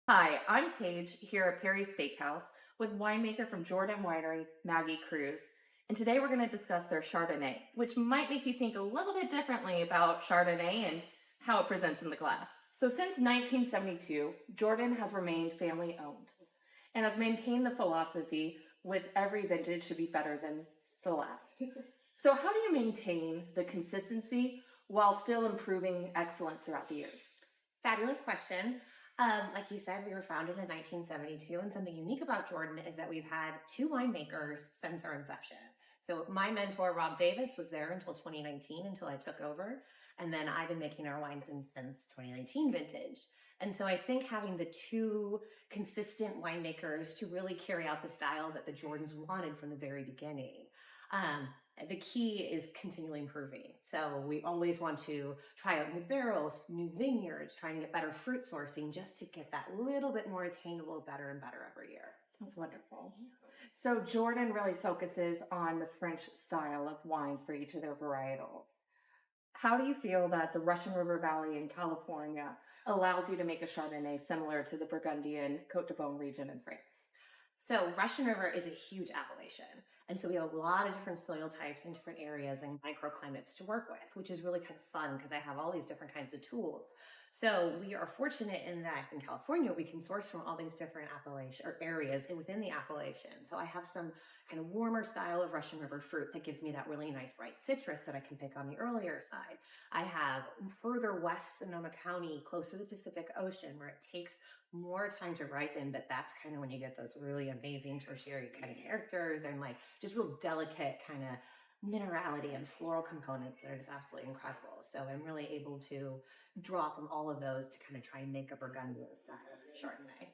Hi, I'm Paige here at Perry's Steakhouse with winemaker from Jordan Winery, Maggie Cruz. And today we're going to discuss their Chardonnay, which might make you think a little bit differently about Chardonnay and how it presents in the glass. So since 1972, Jordan has remained family owned and has maintained the philosophy with every vintage should be better than the last. So how do you maintain the consistency while still improving excellence throughout the years? Fabulous question. Like you said, we were founded in 1972, and something unique about Jordan is that we've had two winemakers since our inception. So my mentor, Rob Davis, was there until 2019, until I took over. And then I've been making our wines since 2019 vintage. And so I think having the two consistent winemakers to really carry out the style that the Jordans wanted from the very beginning. The key is continually improving. So we always want to try out new barrels, new vineyards, trying to get better fruit sourcing just to get that little bit more attainable, better and better every year. That's wonderful. So Jordan really focuses on the French style of wines for each of their varietals. How do you feel that the Russian River Valley in California allows you to make a Chardonnay similar to the Burgundian Côte de Beaune region in France? So Russian River is a huge appellation. And so we have a lot of different soil types in different areas and microclimates to work with, which is really kind of fun because I have all these different kinds of tools. So we are fortunate in that in California, we can source from all these different appellation or areas within the appellation. So I have some kind of warmer style of Russian River fruit that gives me that really nice bright citrus that I can pick on the earlier side. I have further west Sonoma County, close to the Pacific Ocean, where it takes more time to ripen, but that's kind of when you get those really amazing tertiary kind of characters and like just real delicate kind of minerality and floral components that are just absolutely incredible. So I'm really able to draw from all of those to kind of try and make a Burgundian style Chardonnay.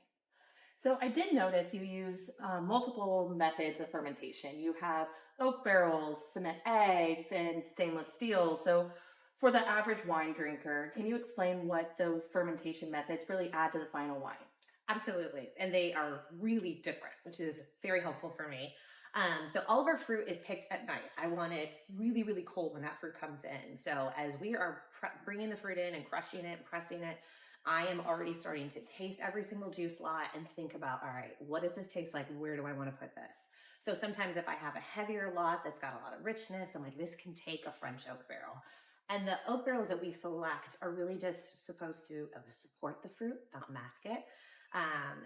So I did notice you use multiple methods of fermentation. You have oak barrels, cement eggs, and stainless steel. So for the average wine drinker, can you explain what those fermentation methods really add to the final wine? Absolutely. And they are really different, which is very helpful for me. So all of our fruit is picked at night. I want it really, really cold when that fruit comes in. So as we are bringing the fruit in and crushing it and pressing it, I am already starting to taste every single juice lot and think about, all right, what does this taste like? Where do I want to put this? So sometimes if I have a heavier lot that's got a lot of richness, I'm like, this can take a French oak barrel. And the oak barrels that we select are really just supposed to support the fruit, not mask it.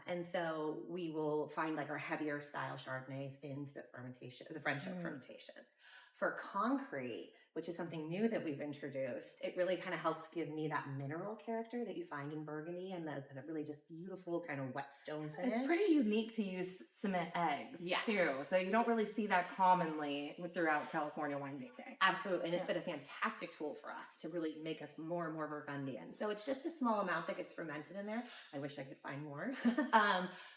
And so we will find like our heavier style Chardonnays into the fermentation, the French oak fermentation. For concrete, which is something new that we've introduced, it really kind of helps give me that mineral character that you find in Burgundy and the really just beautiful kind of wet stone finish. It's pretty unique to use cement eggs too. So you don't really see that commonly throughout California winemaking. Absolutely. And it's been a fantastic tool for us to really make us more and more Burgundian. So it's just a small amount that gets fermented in there. I wish I could find more.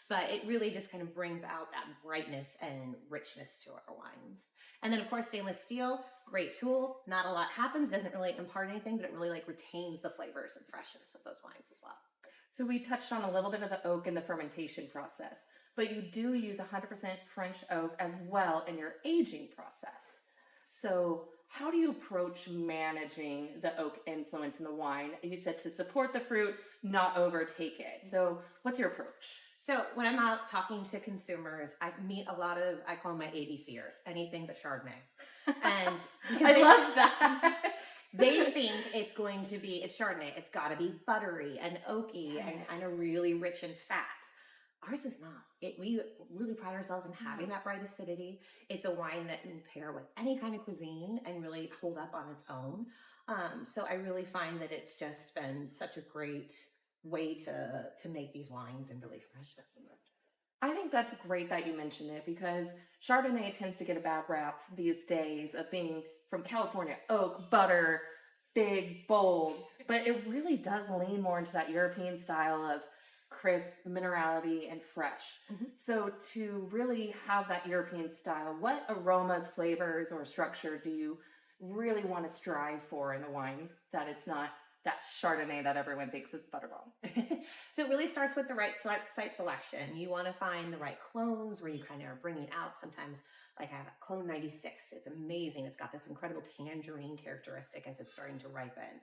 But it really just kind of brings out that brightness and richness to our wines. And then of course, stainless steel, great tool. Not a lot happens, doesn't really impart anything, but it really like retains the flavors and freshness of those wines as well. So we touched on a little bit of the oak in the fermentation process, but you do use 100% French oak as well in your aging process. So how do you approach managing the oak influence in the wine? You said to support the fruit, not overtake it. So what's your approach? So when I'm out talking to consumers, I meet a lot of, I call them my ABCers, anything but Chardonnay. And I love that. They think it's going to be, it's Chardonnay, it's got to be buttery and oaky and kind of really rich in fat. Ours is not. We really pride ourselves in having that bright acidity. It's a wine that can pair with any kind of cuisine and really hold up on its own. So I really find that it's just been such a great way to make these wines and really freshness in them. I think that's great that you mentioned it because Chardonnay tends to get a bad rap these days of being from California, oak, butter, big, bold, but it really does lean more into that European style of crisp, minerality, and fresh. So to really have that European style, what aromas, flavors, or structure do you really want to strive for in the wine that it's not that Chardonnay that everyone thinks is Butterball? So it really starts with the right site selection. You want to find the right clones where you kind of are bringing out sometimes, like I have a clone 96. It's amazing. It's got this incredible tangerine characteristic as it's starting to ripen.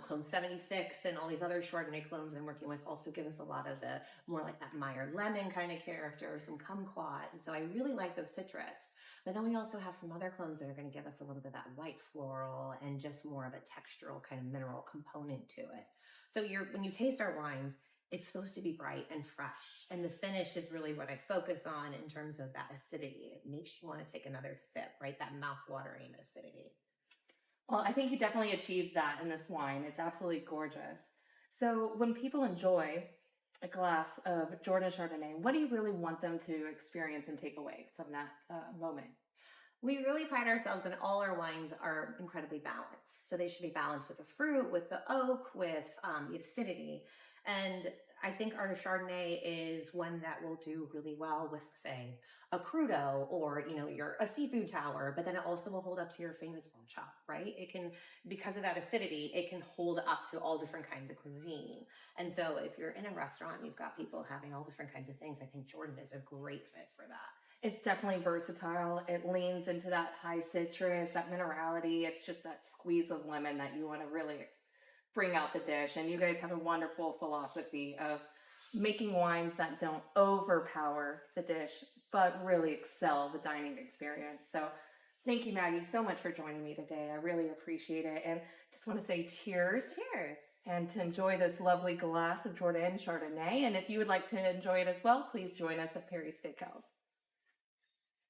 Clone 76 and all these other Chardonnay clones I'm working with also give us a lot of the more like that Meyer lemon kind of character, some kumquat. And so I really like those citrus. But then we also have some other clones that are going to give us a little bit of that white floral and just more of a textural kind of mineral component to it. So when you taste our wines, it's supposed to be bright and fresh. And the finish is really what I focus on in terms of that acidity. It makes you want to take another sip, right? That mouth-watering acidity. Well, I think you definitely achieved that in this wine. It's absolutely gorgeous. So when people enjoy a glass of Jordan Chardonnay, what do you really want them to experience and take away from that moment? We really pride ourselves in all our wines are incredibly balanced. So they should be balanced with the fruit, with the oak, with the acidity. And I think our Chardonnay is one that will do really well with, say, a crudo or, a seafood tower, but then it also will hold up to your famous pork chop, right? It can, because of that acidity, it can hold up to all different kinds of cuisine. And so if you're in a restaurant, you've got people having all different kinds of things, I think Jordan is a great fit for that. It's definitely versatile. It leans into that high citrus, that minerality. It's just that squeeze of lemon that you want to really bring out the dish. And you guys have a wonderful philosophy of making wines that don't overpower the dish, but really excel the dining experience. So thank you, Maggie, so much for joining me today. I really appreciate it. And just want to say cheers. Cheers. And to enjoy this lovely glass of Jordan Chardonnay. And if you would like to enjoy it as well, please join us at Perry Steakhouse.